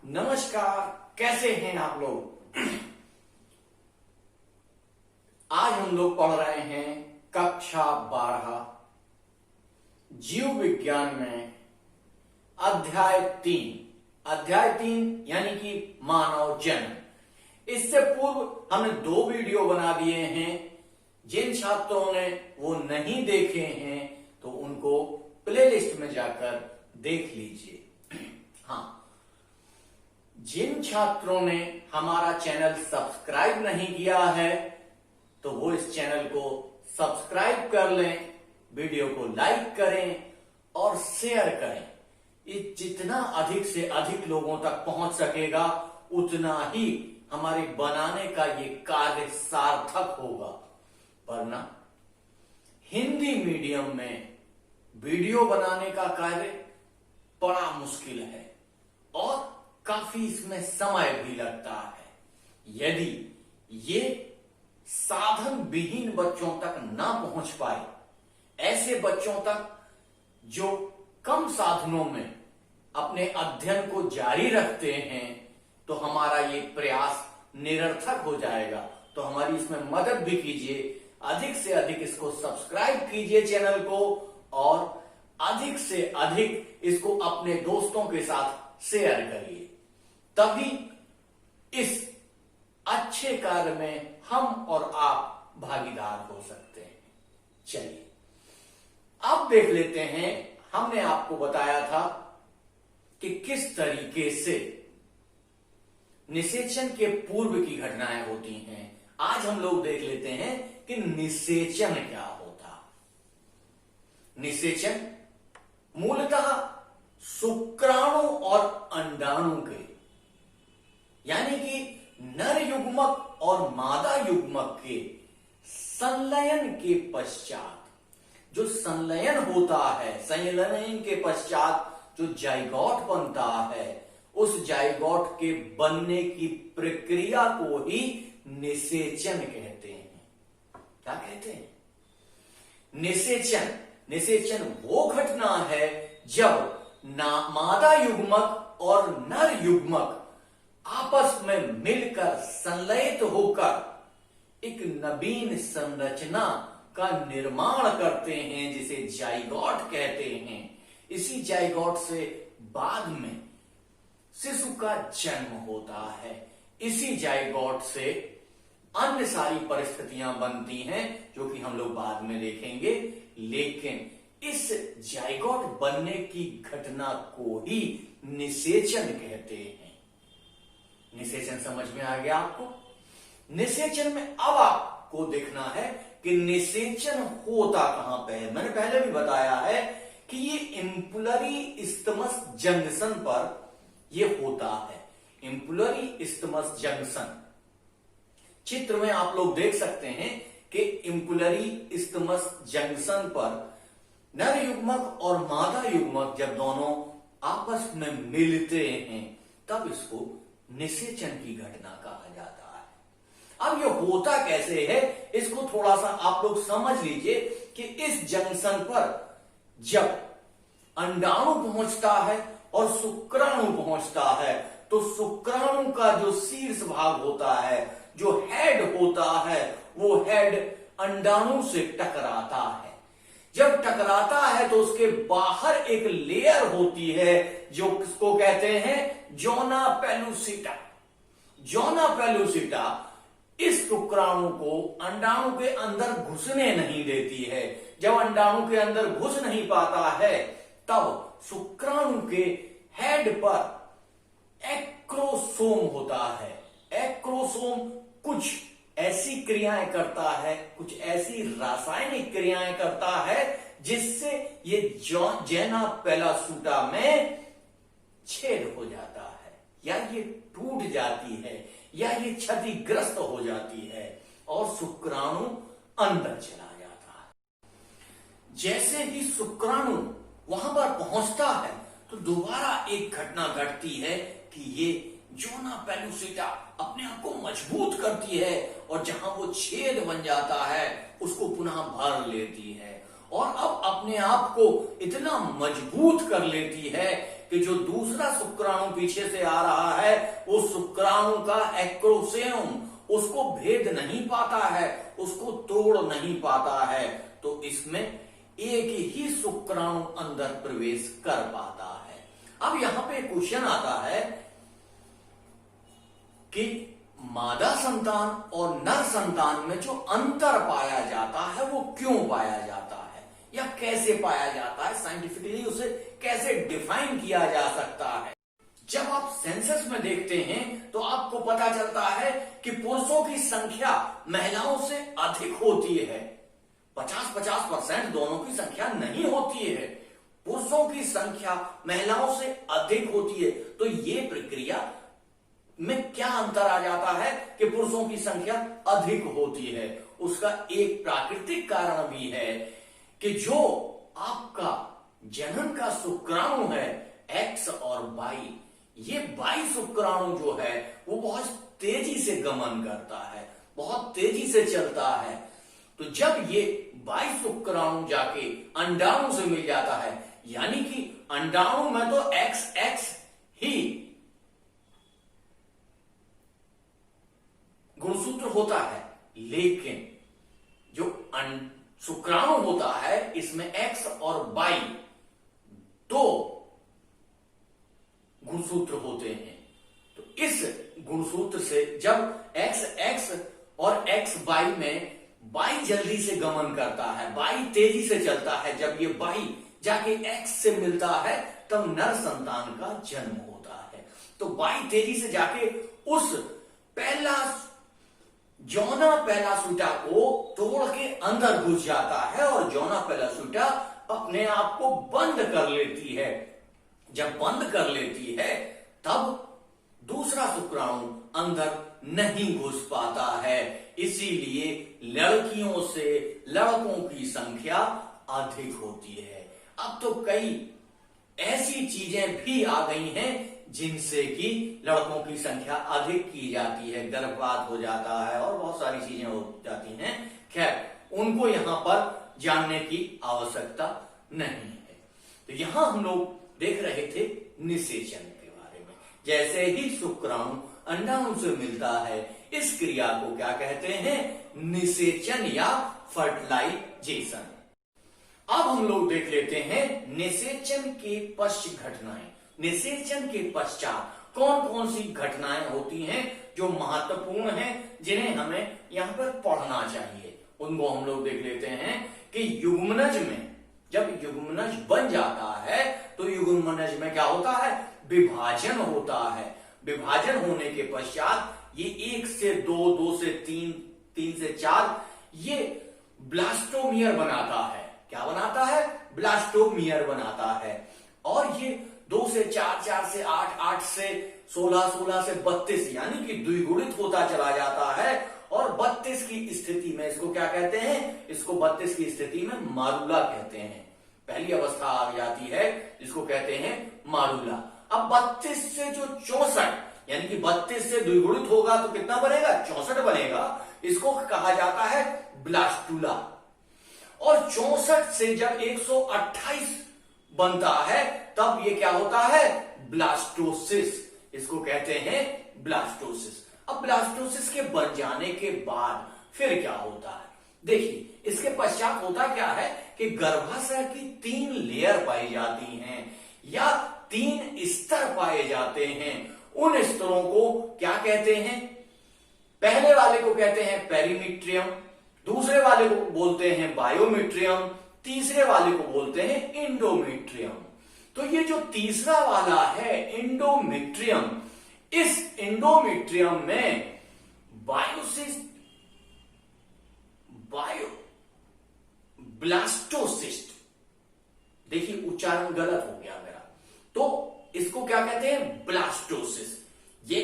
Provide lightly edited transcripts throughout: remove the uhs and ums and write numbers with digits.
नमस्कार, कैसे हैं आप लोग। आज हम लोग पढ़ रहे हैं कक्षा 12 जीव विज्ञान में अध्याय 3 यानी कि मानव जन्म। इससे पूर्व हमने 2 वीडियो बना दिए हैं। जिन छात्रों ने वो नहीं देखे हैं तो उनको प्लेलिस्ट में जाकर देख लीजिए। हाँ, जिन छात्रों ने हमारा चैनल सब्सक्राइब नहीं किया है तो वो इस चैनल को सब्सक्राइब कर लें, वीडियो को लाइक करें और शेयर करें। ये जितना अधिक से अधिक लोगों तक पहुंच सकेगा उतना ही हमारे बनाने का ये कार्य सार्थक होगा। वरना हिंदी मीडियम में वीडियो बनाने का कार्य बड़ा मुश्किल है और काफी इसमें समय भी लगता है। यदि ये साधन विहीन बच्चों तक ना पहुंच पाए, ऐसे बच्चों तक जो कम साधनों में अपने अध्ययन को जारी रखते हैं, तो हमारा ये प्रयास निरर्थक हो जाएगा। तो हमारी इसमें मदद भी कीजिए, अधिक से अधिक इसको सब्सक्राइब कीजिए चैनल को और अधिक से अधिक इसको अपने दोस्तों के साथ शेयर करिए। तभी इस अच्छे कार्य में हम और आप भागीदार हो सकते हैं। चलिए अब देख लेते हैं। हमने आपको बताया था कि किस तरीके से निषेचन के पूर्व की घटनाएं होती हैं। आज हम लोग देख लेते हैं कि निषेचन क्या होता। निषेचन मूलतः शुक्राणु और अंडाणु के यानी कि नर युग्मक और मादा युग्मक के संलयन के पश्चात जो संलयन होता है, संलयन के पश्चात जो जाइगोट बनता है, उस जाइगोट के बनने की प्रक्रिया को ही निषेचन कहते हैं। क्या कहते हैं? निषेचन वो घटना है जब मादा युग्मक और नर युग्मक आपस में मिलकर संलयित होकर एक नवीन संरचना का निर्माण करते हैं, जिसे जाइगोट कहते हैं। इसी जाइगोट से बाद में शिशु का जन्म होता है। इसी जाइगोट से अन्य सारी परिस्थितियां बनती हैं जो कि हम लोग बाद में देखेंगे। लेकिन इस जाइगोट बनने की घटना को ही निषेचन कहते हैं। निषेचन समझ में आ गया आपको? निषेचन में अब आपको देखना है कि निषेचन होता कहां पे है। मैंने पहले भी बताया है कि ये इम्पुलरी इस्थमस जंक्शन पर ये होता है। इम्पुलरी इस्थमस जंक्शन चित्र में आप लोग देख सकते हैं कि इम्पुलरी इस्थमस जंक्शन पर नर युग्मक और मादा युग्मक जब दोनों आपस में मिलते हैं तब इसको निषेचन की घटना कहा जाता है। अब ये होता कैसे है इसको थोड़ा सा आप लोग समझ लीजिए कि इस जंक्शन पर जब अंडाणु पहुंचता है और शुक्राणु पहुंचता है तो शुक्राणु का जो शीर्ष भाग होता है, जो हेड होता है, वो हेड अंडाणु से टकराता है। जब टकराता है तो उसके बाहर एक लेयर होती है जो किसको कहते हैं? जोना पेलुसिटा। जोना पेलुसिटा इस शुक्राणु को अंडाणु के अंदर घुसने नहीं देती है। जब अंडाणु के अंदर घुस नहीं पाता है तब शुक्राणु के हेड पर एक्रोसोम होता है। एक्रोसोम कुछ ऐसी क्रियाएं करता है, कुछ ऐसी रासायनिक क्रियाएं करता है जिससे ये जोना पेलुसिटा में छेद हो जाता है, या ये टूट जाती है, या ये क्षतिग्रस्त हो जाती है और शुक्राणु अंदर चला जाता है। जैसे ही शुक्राणु वहां पर पहुंचता है तो दोबारा एक घटना घटती है कि ये जोना पेलुसिटा अपने आप को मजबूत करती है और जहां वो छेद बन जाता है उसको पुनः भर लेती है और अब अपने आप को इतना मजबूत कर लेती है कि जो दूसरा शुक्राणु पीछे से आ रहा है वो शुक्राणु का एक्रोसोम उसको भेद नहीं पाता है, उसको तोड़ नहीं पाता है, तो इसमें एक ही शुक्राणु अंदर प्रवेश कर पाता है। अब यहां पे क्वेश्चन आता है कि मादा संतान और नर संतान में जो अंतर पाया जाता है वो क्यों पाया जाता है या कैसे पाया जाता है, साइंटिफिकली उसे कैसे डिफाइन किया जा सकता है। जब आप सेंसस में देखते हैं तो आपको पता चलता है कि पुरुषों की संख्या महिलाओं से अधिक होती है। 50-50% दोनों की संख्या नहीं होती है, पुरुषों की संख्या महिलाओं से अधिक होती है। तो ये प्रक्रिया में क्या अंतर आ जाता है कि पुरुषों की संख्या अधिक होती है? उसका एक प्राकृतिक कारण भी है कि जो आपका जनन का शुक्राणु है एक्स और वाई, ये वाई शुक्राणु जो है वो बहुत तेजी से गमन करता है, बहुत तेजी से चलता है। तो जब ये वाई शुक्राणु जाके अंडाणु से मिल जाता है, यानी कि अंडाणु में तो एक्स एक्स ही गुणसूत्र होता है, लेकिन जो शुक्राणु होता है इसमें एक्स और वाई दो गुणसूत्र होते हैं। तो इस गुणसूत्र से जब एक्स एक्स और एक्स वाई में वाई जल्दी से गमन करता है, वाई तेजी से चलता है, जब ये वाई जाके एक्स से मिलता है तब नर संतान का जन्म होता है। तो वाई तेजी से जाके उस पहला जौना पहला सूटा को तोड़ के अंदर घुस जाता है और जौना पहला सूटा अपने आप को बंद कर लेती है। जब बंद कर लेती है तब दूसरा शुक्राणु अंदर नहीं घुस पाता है, इसीलिए लड़कियों से लड़कों की संख्या अधिक होती है। अब तो कई ऐसी चीजें भी आ गई हैं जिनसे कि लड़कों की संख्या अधिक की जाती है, गर्भपात हो जाता है और बहुत सारी चीजें हो जाती हैं। खैर उनको यहां पर जानने की आवश्यकता नहीं है। तो यहां हम लोग देख रहे थे निषेचन के बारे में। जैसे ही शुक्राणु अंडाणु से मिलता है, इस क्रिया को क्या कहते हैं? निषेचन या फर्टिलाइजेशन। अब हम लोग देख लेते हैं निषेचन के पश्च घटनाएं। निषेचन के पश्चात कौन कौन सी घटनाएं होती हैं जो महत्वपूर्ण हैं, जिन्हें हमें यहां पर पढ़ना चाहिए। उनको हम लोग देख लेते हैं कि युग्मनज में जब युग्मनज बन जाता है तो युग्मनज में क्या होता है? विभाजन होता है। विभाजन होने के पश्चात ये 1 से 2, 2 से 3, 3 से 4 ये ब्लास्टोमियर बनाता है। क्या बनाता है? ब्लास्टोमियर बनाता है। और ये 2 से 4, 4 से 8, 8 से 16, 16 से 32 यानी कि द्विगुणित होता चला जाता है। और 32 की स्थिति में इसको क्या कहते हैं? इसको 32 की स्थिति में मारूला कहते हैं। पहली अवस्था आ जाती है जिसको कहते हैं मारूला। अब 32 से जो 64 यानी कि 32 से द्विगुणित होगा तो कितना बनेगा? 64 बनेगा। इसको कहा जाता है ब्लास्टुला। और 64 से जब 128 बनता है तब ये क्या होता है? ब्लास्टोसिस। इसको कहते हैं ब्लास्टोसिस। अब ब्लास्टोसिस के बन जाने के बाद फिर क्या होता है? देखिए, इसके पश्चात होता क्या है कि गर्भाशय की 3 लेयर पाई जाती हैं या 3 स्तर पाए जाते हैं। उन स्तरों को क्या कहते हैं? पहले वाले को कहते हैं पेरीमीट्रियम, दूसरे वाले को बोलते हैं बायोमीट्रियम, तीसरे वाले को बोलते हैं इंडोमीट्रियम। तो ये जो तीसरा वाला है इंडोमीट्रियम, इस इंडोमीट्रियम में ब्लास्टोसिस्ट, देखिए उच्चारण गलत हो गया मेरा, तो इसको क्या कहते हैं? ब्लास्टोसिस। ये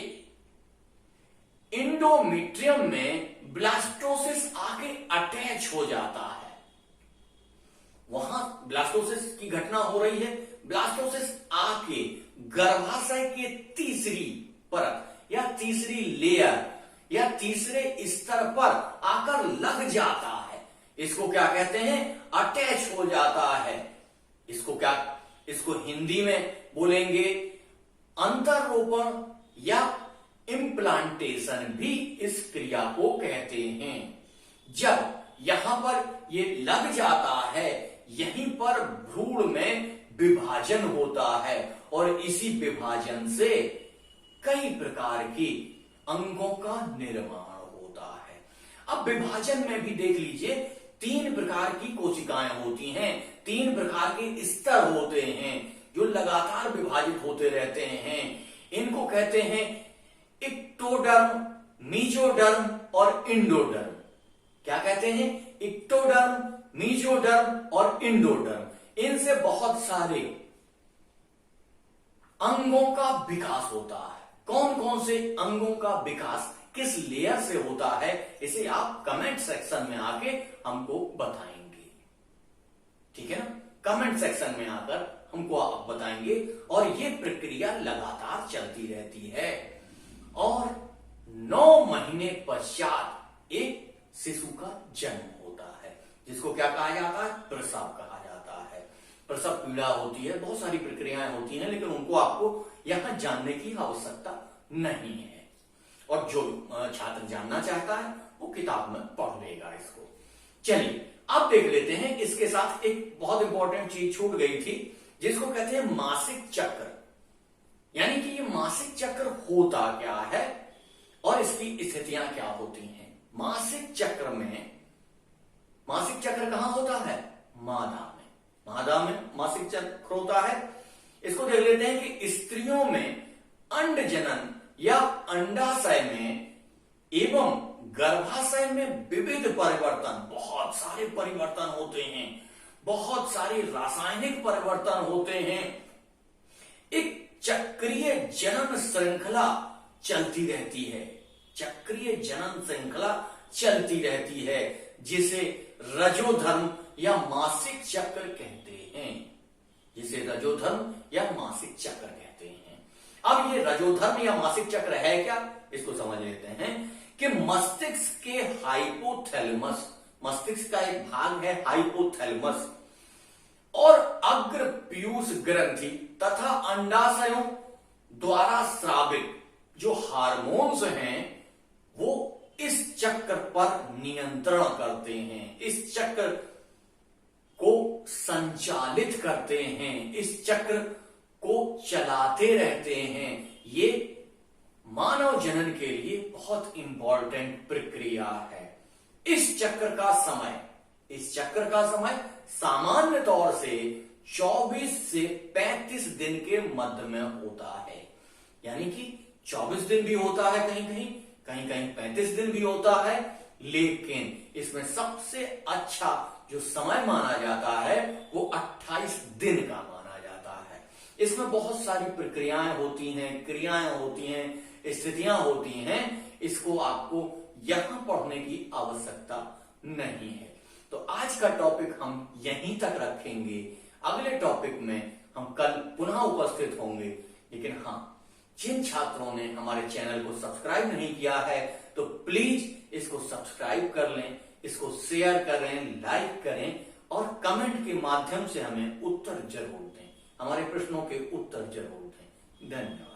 इंडोमीट्रियम में ब्लास्टोसिस आके अटैच हो जाता है। वहां ब्लास्टोसिस की घटना हो रही है। ब्लास्टोसिस आके गर्भाशय के तीसरी परत या तीसरी लेयर या तीसरे स्तर पर आकर लग जाता है। इसको क्या कहते हैं? अटैच हो जाता है। इसको हिंदी में बोलेंगे अंतरोपण या इम्प्लांटेशन भी इस क्रिया को कहते हैं। जब यहां पर ये लग जाता है, यहीं पर भ्रूण में विभाजन होता है और इसी विभाजन से कई प्रकार के अंगों का निर्माण होता है। अब विभाजन में भी देख लीजिए, 3 प्रकार की कोशिकाएं होती हैं, 3 प्रकार के स्तर होते हैं जो लगातार विभाजित होते रहते हैं। इनको कहते हैं इक्टोडर्म, मीजोडर्म और इंडोडर्म। क्या कहते हैं? इक्टोडर्म, मीजोडर्म और इंडोडर्म। इनसे बहुत सारे अंगों का विकास होता है। कौन कौन से अंगों का विकास किस लेयर से होता है, इसे आप कमेंट सेक्शन में आके हमको बताएंगे। ठीक है ना? कमेंट सेक्शन में आकर हमको आप बताएंगे। और ये प्रक्रिया लगातार चलती रहती है और 9 महीने पश्चात एक शिशु का जन्म होता है, जिसको क्या कहा जाता है? प्रसव कहा जाता है। प्रसव पीड़ा होती है, बहुत सारी प्रक्रियाएं होती हैं, लेकिन उनको आपको यहां जानने की आवश्यकता नहीं है। और जो छात्र जानना चाहता है वो किताब में पढ़ लेगा इसको। चलिए अब देख लेते हैं, इसके साथ एक बहुत इंपॉर्टेंट चीज छूट गई थी, जिसको कहते हैं मासिक चक्र। यानी कि ये मासिक चक्र होता क्या है और इसकी स्थितियां क्या होती हैं। मासिक चक्र कहां होता है? मादा में मासिक चक्र होता है। इसको देख लेते हैं कि स्त्रियों में अंड जनन या अंडाशय में एवं गर्भाशय में विविध परिवर्तन, बहुत सारे परिवर्तन होते हैं, बहुत सारे रासायनिक परिवर्तन होते हैं। एक चक्रीय जनन श्रृंखला चलती रहती है, चक्रीय जनन श्रृंखला चलती रहती है, जिसे रजोधर्म या मासिक चक्र कहते हैं, जिसे रजोधर्म या मासिक चक्र कहते हैं। अब ये रजोधर्म या मासिक चक्र है क्या, इसको समझ लेते हैं कि मस्तिष्क के हाइपोथैलेमस, मस्तिष्क का एक भाग है हाइपोथैलेमस, और अग्र पीयूष ग्रंथि तथा अंडाशयों द्वारा स्रावित जो हार्मोन्स हैं वो इस चक्र पर नियंत्रण करते हैं, इस चक्र को संचालित करते हैं, इस चक्र को चलाते रहते हैं। ये मानव जनन के लिए बहुत इंपॉर्टेंट प्रक्रिया है। इस चक्र का समय सामान्य तौर से 24 से 35 दिन के मध्य में होता है। यानी कि 24 दिन भी होता है, कहीं कहीं 35 दिन भी होता है, लेकिन इसमें सबसे अच्छा जो समय माना जाता है वो 28 दिन का माना जाता है। इसमें बहुत सारी प्रक्रियाएं होती हैं, क्रियाएं होती हैं, स्थितियां होती हैं। इसको आपको यहां पढ़ने की आवश्यकता नहीं है। तो आज का टॉपिक हम यहीं तक रखेंगे। अगले टॉपिक में हम कल पुनः उपस्थित होंगे। लेकिन हाँ, जिन छात्रों ने हमारे चैनल को सब्सक्राइब नहीं किया है तो प्लीज इसको सब्सक्राइब कर लें, इसको शेयर करें, लाइक करें और कमेंट के माध्यम से हमें उत्तर जरूर दें, हमारे प्रश्नों के उत्तर जरूर दें। धन्यवाद।